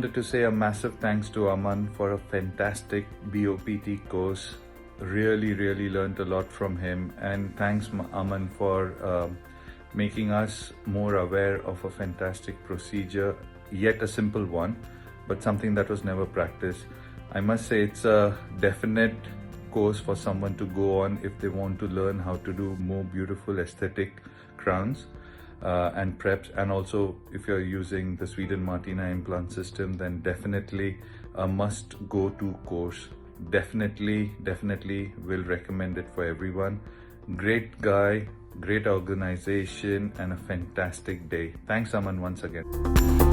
wanted to say a massive thanks to Aman for a fantastic B.O.P.T course. Really learned a lot from him, and thanks Aman for making us more aware of a fantastic procedure, yet a simple one, but something that was never practiced. I must say it's a definite course for someone to go on if they want to learn how to do more beautiful aesthetic crowns and preps, and also if you're using the Sweden Martina implant system, then definitely a must go to course. Definitely will recommend it for everyone. Great guy, great organization, and a fantastic day. Thanks Aman once again.